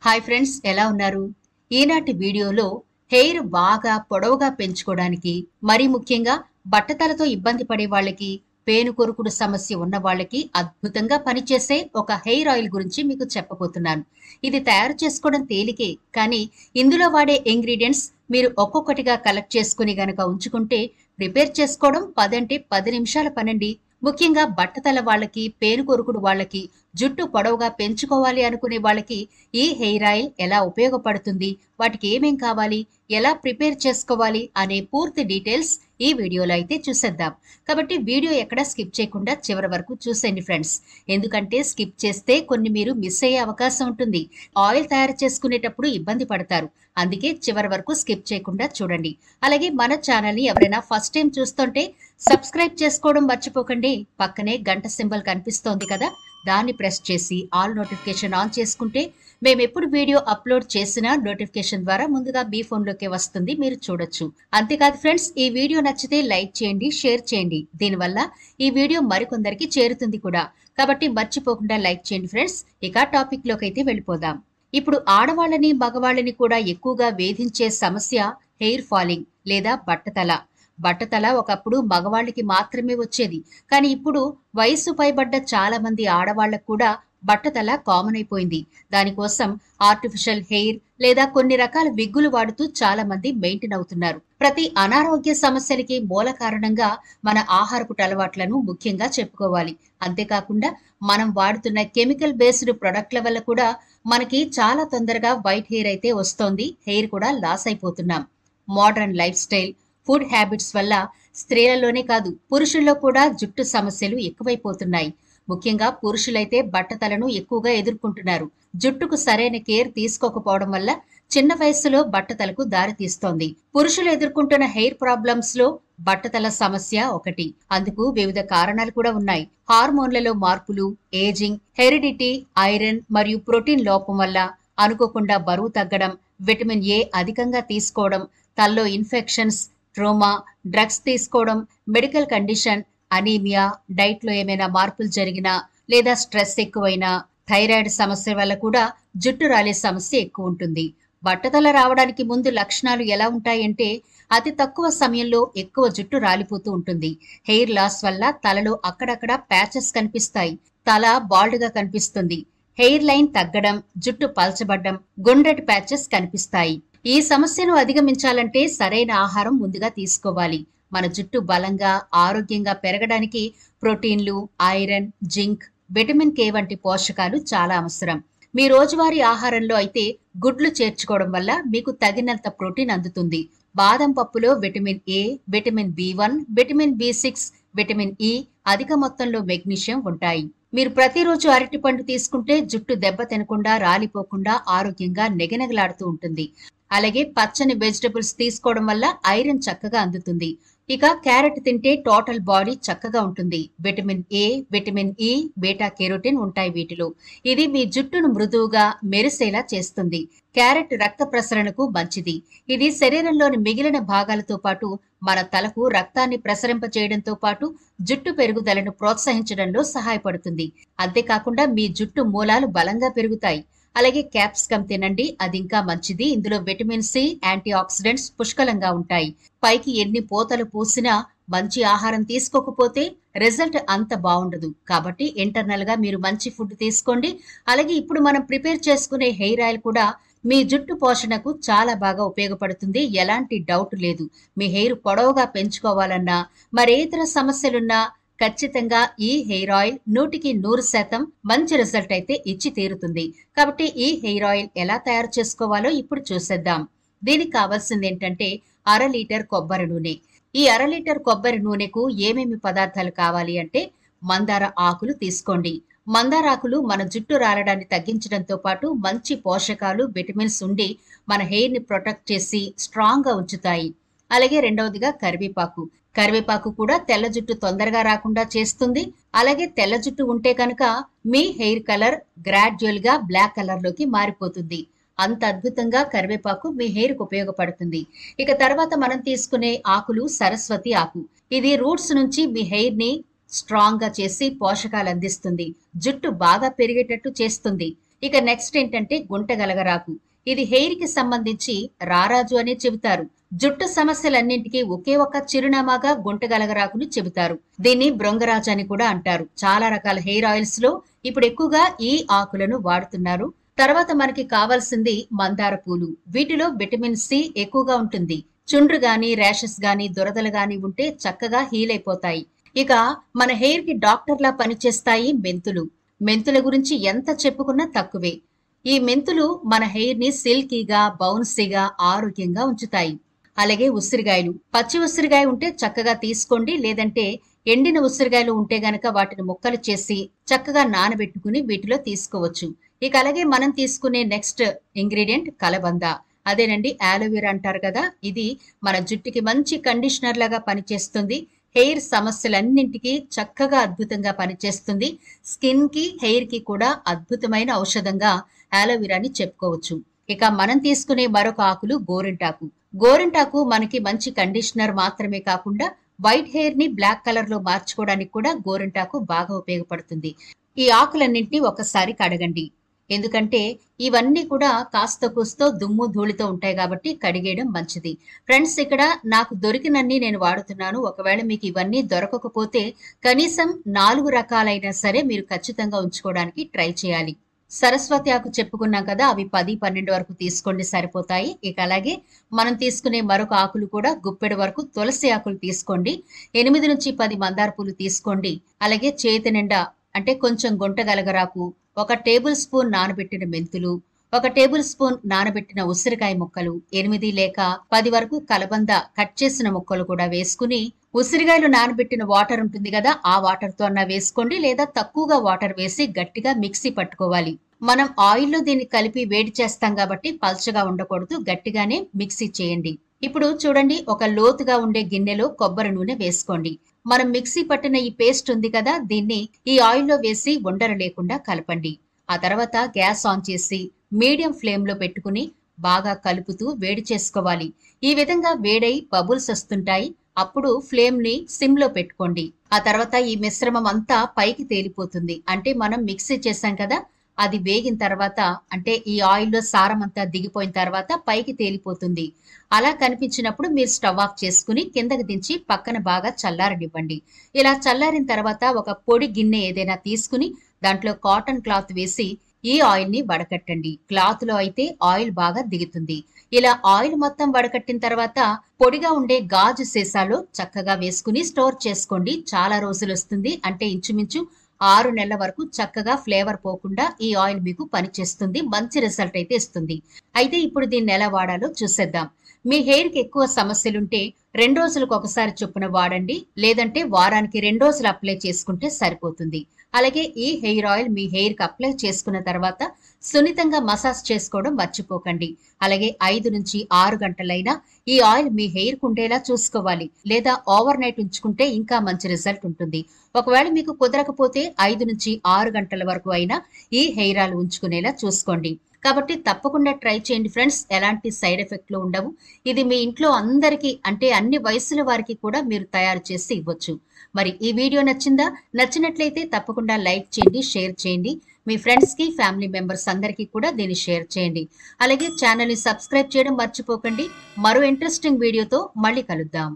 Hi friends, ఎలా ఉన్నారు? ఈనాటి వీడియోలో హెయిర్ బాగా పొడవుగా పెంచుకోవడానికి, మరీ ముఖ్యంగా బట్టతలతో ఇబ్బంది పడే వాళ్ళకి, పేనుకొరుకుడు సమస్య ఉన్న వాళ్ళకి అద్భుతంగా పనిచేసే ఒక హెయిర్ ఆయిల్ గురించి మీకు చెప్పబోతున్నాను. ఇది తయారు చేసుకోవడం తేలికే, కానీ ఇందులో వాడే ఇంగ్రీడియంట్స్ మీరు ఒక్కొక్కటిగా కలెక్ట్ చేసుకుని గనక ఉంచుకుంటే ప్రిపేర్ చేసుకోవడం 10 అంటే 10 నిమిషాల పనండి. ముఖ్యంగా బట్టతల వాళ్ళకి, పేనుకొరుకుడు వాళ్ళకి, జుట్టు పొడవుగా పెంచుకోవాలి అనుకునే వాళ్ళకి ఈ హెయిర్ ఆయిల్ ఎలా ఉపయోగపడుతుంది, వాటికి ఏమేం కావాలి, ఎలా ప్రిపేర్ చేసుకోవాలి అనే పూర్తి డీటెయిల్స్ ఈ వీడియోలో అయితే చూసేద్దాం. కాబట్టి వీడియో ఎక్కడా స్కిప్ చేయకుండా చివరి వరకు చూసేయండి ఫ్రెండ్స్. ఎందుకంటే స్కిప్ చేస్తే కొన్ని మీరు మిస్ అయ్యే అవకాశం ఉంటుంది. ఆయిల్ తయారు చేసుకునేటప్పుడు ఇబ్బంది పడతారు. అందుకే చివరి వరకు స్కిప్ చేయకుండా చూడండి. అలాగే మన ఛానల్ని ఎవరైనా ఫస్ట్ టైం చూస్తుంటే సబ్స్క్రైబ్ చేసుకోవడం మర్చిపోకండి. పక్కనే గంట సింబల్ కనిపిస్తోంది కదా, దాన్ని ప్రెస్ చేసి ఆల్ నోటిఫికేషన్ ఆన్ చేసుకుంటే మేము ఎప్పుడు వీడియో అప్లోడ్ చేసినా నోటిఫికేషన్ ద్వారా ముందుగా మీ ఫోన్లోకి వస్తుంది, మీరు చూడొచ్చు. అంతేకాదు ఫ్రెండ్స్, ఈ వీడియో నచ్చితే లైక్ చేయండి, షేర్ చేయండి. దీనివల్ల ఈ వీడియో మరికొందరికి చేరుతుంది కూడా. కాబట్టి మర్చిపోకుండా లైక్ చేయండి ఫ్రెండ్స్. ఇక టాపిక్ లోకి అయితే వెళ్ళిపోదాం. ఇప్పుడు ఆడవాళ్ళని, మగవాళ్ళని కూడా ఎక్కువగా వేధించే సమస్య హెయిర్ ఫాలింగ్ లేదా బట్టతల. బట్టతల ఒకప్పుడు మగవాళ్ళకి మాత్రమే వచ్చేది, కానీ ఇప్పుడు వయసు పైబడ్డ చాలా మంది ఆడవాళ్లకు కూడా బట్టతల కామన్ అయిపోయింది. దానికోసం ఆర్టిఫిషియల్ హెయిర్ లేదా కొన్ని రకాల విగ్గులు వాడుతూ చాలా మంది మెయింటైన్ అవుతున్నారు. ప్రతి అనారోగ్య సమస్యలకి మూల కారణంగా మన ఆహారపు అలవాట్లను ముఖ్యంగా చెప్పుకోవాలి. అంతేకాకుండా మనం వాడుతున్న కెమికల్ బేస్డ్ ప్రొడక్ట్ల వల్ల కూడా మనకి చాలా తొందరగా వైట్ హెయిర్ అయితే వస్తోంది, హెయిర్ కూడా లాస్ అయిపోతున్నాం. Modern life style, food habits వల్ల స్త్రీలలోనే కాదు పురుషుల్లో కూడా జుట్టు సమస్యలు ఎక్కువైపోతున్నాయి. ముఖ్యంగా పురుషులైతే బట్టతలను ఎక్కువగా ఎదుర్కొంటున్నారు. జుట్టుకు సరైన కేర్ తీసుకోకపోవడం వల్ల చిన్న వయస్సులో బట్టతలకు దారి తీస్తోంది. పురుషులు ఎదుర్కొంటున్న హెయిర్ ప్రాబ్లమ్స్ లో బట్టతల సమస్య ఒకటి. అందుకు వివిధ కారణాలు కూడా ఉన్నాయి. హార్మోన్లలో మార్పులు, ఏజింగ్, హెరిడిటీ, ఐరన్ మరియు ప్రోటీన్ లోపం వల్ల, అనుకోకుండా బరువు తగ్గడం, విటమిన్ ఏ అధికంగా తీసుకోవడం, తల్లో ఇన్ఫెక్షన్స్, ట్రోమా, డ్రగ్స్ తీసుకోవడం, మెడికల్ కండిషన్, అనీమియా, డైట్ లో ఏమైనా మార్పులు జరిగినా లేదా స్ట్రెస్ ఎక్కువైనా, థైరాయిడ్ సమస్య వల్ల కూడా జుట్టు రాలే సమస్య ఎక్కువ ఉంటుంది. బట్టతల రావడానికి ముందు లక్షణాలు ఎలా ఉంటాయంటే, అతి తక్కువ సమయంలో ఎక్కువ జుట్టు రాలిపోతూ ఉంటుంది. హెయిర్ లాస్ వల్ల తలలో అక్కడక్కడ ప్యాచెస్ కనిపిస్తాయి, తల బాల్డ్ గా కనిపిస్తుంది, హెయిర్ లైన్ తగ్గడం, జుట్టు పల్చబడ్డం, గుండ్రటి ప్యాచెస్ కనిపిస్తాయి. ఈ సమస్యను అధిగమించాలంటే సరైన ఆహారం ముందుగా తీసుకోవాలి. మన జుట్టు బలంగా, ఆరోగ్యంగా పెరగడానికి ప్రోటీన్లు, ఐరన్, జింక్, విటమిన్ కే వంటి పోషకాలు చాలా అవసరం. మీ రోజువారీ ఆహారంలో అయితే గుడ్లు చేర్చుకోవడం వల్ల మీకు తగినంత ప్రోటీన్ అందుతుంది. బాదం పప్పులో విటమిన్ ఏ, విటమిన్ బి1, విటమిన్ బి6, విటమిన్ ఇ, అధిక మొత్తంలో మెగ్నీషియం ఉంటాయి. మీరు ప్రతిరోజు అరటిపండు తీసుకుంటే జుట్టు దెబ్బ తినకుండా, రాలిపోకుండా ఆరోగ్యంగా నెగనెగలాడుతూ ఉంటుంది. అలాగే పచ్చని వెజిటబుల్స్ తీసుకోవడం వల్ల ఐరన్ చక్కగా అందుతుంది. ఇక క్యారెట్ తింటే టోటల్ బాడీ చక్కగా ఉంటుంది. Vitamin A, vitamin E, beta carotene ఉంటాయి వీటిలో. ఇది మీ జుట్టును మృదువుగా, మెరిసేలా చేస్తుంది. క్యారెట్ రక్త ప్రసరణకు మంచిది. ఇది శరీరంలోని మిగిలిన భాగాలతో పాటు మన తలకు రక్తాన్ని ప్రసరింపచేయడంతో పాటు జుట్టు పెరుగుదలను ప్రోత్సహించడంలో సహాయపడుతుంది. అంతేకాకుండా మీ జుట్టు మూలాలు బలంగా పెరుగుతాయి. అలాగే క్యాప్సికం తినండి, అది ఇంకా మంచిది. ఇందులో విటమిన్ సి, యాంటీ ఆక్సిడెంట్స్ పుష్కలంగా ఉంటాయి. పైకి ఎన్ని పూతలు పూసినా మంచి ఆహారం తీసుకోకపోతే రిజల్ట్ అంత బాగుండదు. కాబట్టి ఇంటర్నల్ గా మీరు మంచి ఫుడ్ తీసుకోండి. అలాగే ఇప్పుడు మనం ప్రిపేర్ చేసుకునే హెయిర్ ఆయిల్ కూడా మీ జుట్టు పోషణకు చాలా బాగా ఉపయోగపడుతుంది, ఎలాంటి డౌట్ లేదు. మీ హెయిర్ పొడవుగా పెంచుకోవాలన్నా, మరే ఇతర సమస్యలున్నా ఖచ్చితంగా ఈ హెయిర్ ఆయిల్ 100% మంచి రిజల్ట్ అయితే ఇచ్చి తీరుతుంది. కాబట్టి ఈ హెయిర్ ఆయిల్ ఎలా తయారు చేసుకోవాలో ఇప్పుడు చూసేద్దాం. దీనికి కావాల్సింది ఏంటంటే 1/2 లీటర్ కొబ్బరి నూనె. ఈ 1/2 లీటర్ కొబ్బరి నూనెకు ఏమేమి పదార్థాలు కావాలి అంటే, మందార ఆకులు తీసుకోండి. మందార ఆకులు మన జుట్టు రాలడాన్ని తగ్గించడంతో పాటు మంచి పోషకాలు, విటమిన్స్ ఉండి మన హెయిర్ ని ప్రొటెక్ట్ చేసి స్ట్రాంగ్ గా ఉంచుతాయి. అలాగే రెండవదిగా కరివేపాకు. కరివేపాకు కూడా తెల్ల జుట్టు తొందరగా రాకుండా చేస్తుంది. అలాగే తెల్ల జుట్టు ఉంటే కనుక మీ హెయిర్ కలర్ గ్రాడ్యువల్ గా బ్లాక్ కలర్ లోకి మారిపోతుంది. అంత అద్భుతంగా కరివేపాకు మీ హెయిర్ కు ఉపయోగపడుతుంది. ఇక తర్వాత మనం తీసుకునే ఆకులు సరస్వతి ఆకు. ఇది రూట్స్ నుంచి మీ హెయిర్ ని స్ట్రాంగ్ గా చేసి పోషకాలు అందిస్తుంది, జుట్టు బాగా పెరిగేటట్టు చేస్తుంది. ఇక నెక్స్ట్ ఏంటంటే గుంటగలగరాకు. ఇది హెయిర్ కి సంబంధించి రారాజు అనే చెబుతారు. జుట్టు సమస్యలన్నింటికీ ఒకే ఒక చిరునామాగా గుంటగలగరాకును చెబుతారు. దీన్ని బృంగరాజు అని కూడా అంటారు. చాలా రకాల హెయిర్ ఆయిల్స్ లో ఇప్పుడు ఎక్కువగా ఈ ఆకులను వాడుతున్నారు. తర్వాత మనకి కావాల్సింది మందార పూలు. వీటిలో విటమిన్ సి ఎక్కువగా ఉంటుంది. చుండ్రు గాని, ర్యాషెస్ గాని, దురదలు గాని ఉంటే చక్కగా హీల్ అయిపోతాయి. ఇక మన హెయిర్ కి డాక్టర్లా పనిచేస్తాయి మెంతులు. మెంతుల గురించి ఎంత చెప్పుకున్నా తక్కువే. ఈ మెంతులు మన హెయిర్ ని సిల్కీగా, బౌన్సీగా, ఆరోగ్యంగా ఉంచుతాయి. అలాగే ఉసిరిగాయలు. పచ్చి ఉసిరిగాయ ఉంటే చక్కగా తీసుకోండి. లేదంటే ఎండిన ఉసిరిగాయలు ఉంటే గనక వాటిని ముక్కలు చేసి చక్కగా నానబెట్టుకుని వీటిలో తీసుకోవచ్చు. ఇక అలాగే మనం తీసుకునే నెక్స్ట్ ఇంగ్రీడియంట్ కలబంద. అదేనండి ఆలోవెరా అంటారు కదా. ఇది మన జుట్టుకి మంచి కండిషనర్ లాగా పనిచేస్తుంది. హెయిర్ సమస్యలన్నింటికి చక్కగా అద్భుతంగా పనిచేస్తుంది. స్కిన్ కి, హెయిర్ కి కూడా అద్భుతమైన ఔషధంగా ఆలోవెరాని చెప్పుకోవచ్చు. ఇక మనం తీసుకునే మరొక ఆకులు గోరింటాకు. గోరింటాకు మనకి మంచి కండిషనర్ మాత్రమే కాకుండా వైట్ హెయిర్ ని బ్లాక్ కలర్ లో మార్చుకోవడానికి కూడా గోరింటాకు బాగా ఉపయోగపడుతుంది. ఈ ఆకులన్నింటినీ ఒకసారి కడగండి. ఎందుకంటే ఇవన్నీ కూడా కాస్త కూస్తో దుమ్ము ధూళితో ఉంటాయి కాబట్టి కడిగేయడం మంచిది. ఫ్రెండ్స్, ఇక్కడ నాకు దొరికినన్ని నేను వాడుతున్నాను. ఒకవేళ మీకు ఇవన్నీ దొరకకపోతే కనీసం 4 రకాలైనా సరే మీరు ఖచ్చితంగా ఉంచుకోవడానికి ట్రై చేయాలి. సరస్వతి ఆకు చెప్పుకున్నాం కదా, అవి 10, 12 వరకు తీసుకోండి, సరిపోతాయి. ఇక అలాగే మనం తీసుకునే మరొక ఆకులు కూడా గుప్పెడు వరకు తులసి ఆకులు తీసుకోండి. 8 నుంచి 10 మందార పూలు తీసుకోండి. అలాగే చేతి నిండా అంటే కొంచెం గుంటగలగరాకు, 1 టేబుల్ స్పూన్ నానబెట్టిన మెంతులు, 1 టేబుల్ స్పూన్ నానబెట్టిన ఉసిరికాయ ముక్కలు, 8 లేక 10 వరకు కలబంద కట్ చేసిన ముక్కలు కూడా వేసుకుని, ఉసిరికాయలు నానబెట్టిన వాటర్ ఉంటుంది కదా, ఆ వాటర్ తో అన్నా వేసుకోండి. లేదా తక్కువగా వాటర్ వేసి గట్టిగా మిక్సీ పట్టుకోవాలి. మనం ఆయిల్లో దీన్ని కలిపి వేడి చేస్తాం కాబట్టి పల్చగా ఉండకూడదు, గట్టిగానే మిక్సీ చేయండి. ఇప్పుడు చూడండి, ఒక లోతుగా ఉండే గిన్నెలో కొబ్బరి నూనె వేసుకోండి. మనం మిక్సీ పట్టిన ఈ పేస్ట్ ఉంది కదా, దీన్ని ఈ ఆయిల్లో వేసి ఉండలు లేకుండా కలపండి. ఆ తర్వాత గ్యాస్ ఆన్ చేసి మీడియం ఫ్లేమ్ లో పెట్టుకుని బాగా కలుపుతూ వేడి చేసుకోవాలి. ఈ విధంగా వేడై బబుల్స్ వస్తుంటాయి. అప్పుడు ఫ్లేమ్ ని సిమ్ లో పెట్టుకోండి. ఆ తర్వాత ఈ మిశ్రమం అంతా పైకి తేలిపోతుంది. అంటే మనం మిక్సీ చేసాం కదా, అది వేగిన తర్వాత, అంటే ఈ ఆయిల్లో సారం అంతా దిగిపోయిన తర్వాత పైకి తేలిపోతుంది. అలా కనిపించినప్పుడు మీరు స్టవ్ ఆఫ్ చేసుకుని కిందకి దించి పక్కన బాగా చల్లారనివ్వండి. ఇలా చల్లారిన తర్వాత ఒక పొడి గిన్నె ఏదైనా తీసుకుని దాంట్లో కాటన్ క్లాత్ వేసి ఈ ఆయిల్ ని వడకట్టండి. క్లాత్ లో అయితే ఆయిల్ బాగా దిగుతుంది. ఇలా ఆయిల్ మొత్తం వడకట్టిన తర్వాత పొడిగా ఉండే గాజు సీసాలో చక్కగా వేసుకుని స్టోర్ చేసుకోండి. చాలా రోజులు వస్తుంది. అంటే ఇంచుమించు 6 నెలల వరకు చక్కగా ఫ్లేవర్ పోకుండా ఈ ఆయిల్ మీకు పనిచేస్తుంది. మంచి రిజల్ట్ అయితే ఇస్తుంది. అయితే ఇప్పుడు దీన్ని ఎలా వాడాలో చూసేద్దాం. మీ హెయిర్ కి ఎక్కువ సమస్యలుంటే 2 రోజులకు ఒకసారి చొప్పున వాడండి. లేదంటే వారానికి 2 రోజులు అప్లై చేసుకుంటే సరిపోతుంది. అలాగే ఈ హెయిర్ ఆయిల్ మీ హెయిర్ కి అప్లై చేసుకున్న తర్వాత సున్నితంగా మసాజ్ చేసుకోవడం మర్చిపోకండి. అలాగే 5 నుంచి 6 గంటలైనా ఈ ఆయిల్ మీ హెయిర్ కు ఉండేలా చూసుకోవాలి. లేదా ఓవర్ నైట్ ఉంచుకుంటే ఇంకా మంచి రిజల్ట్ ఉంటుంది. ఒకవేళ మీకు కుదరకపోతే 5 నుంచి 6 గంటల వరకు అయినా ఈ హెయిర్ ఆయిల్ ఉంచుకునేలా చూసుకోండి. కాబట్టి తప్పకుండా ట్రై చేయండి ఫ్రెండ్స్. ఎలాంటి సైడ్ ఎఫెక్ట్లు ఉండవు. ఇది మీ ఇంట్లో అందరికీ, అంటే అన్ని వయసుల వారికి కూడా మీరు తయారు చేసి ఇవ్వచ్చు. మరి ఈ వీడియో నచ్చిందా? నచ్చినట్లయితే తప్పకుండా లైక్ చేయండి, షేర్ చేయండి. మీ ఫ్రెండ్స్ కి, ఫ్యామిలీ మెంబర్స్ అందరికీ కూడా దీన్ని షేర్ చేయండి. అలాగే ఛానల్ ని సబ్స్క్రైబ్ చేయడం మర్చిపోకండి. మరో ఇంట్రెస్టింగ్ వీడియోతో మళ్ళీ కలుద్దాం.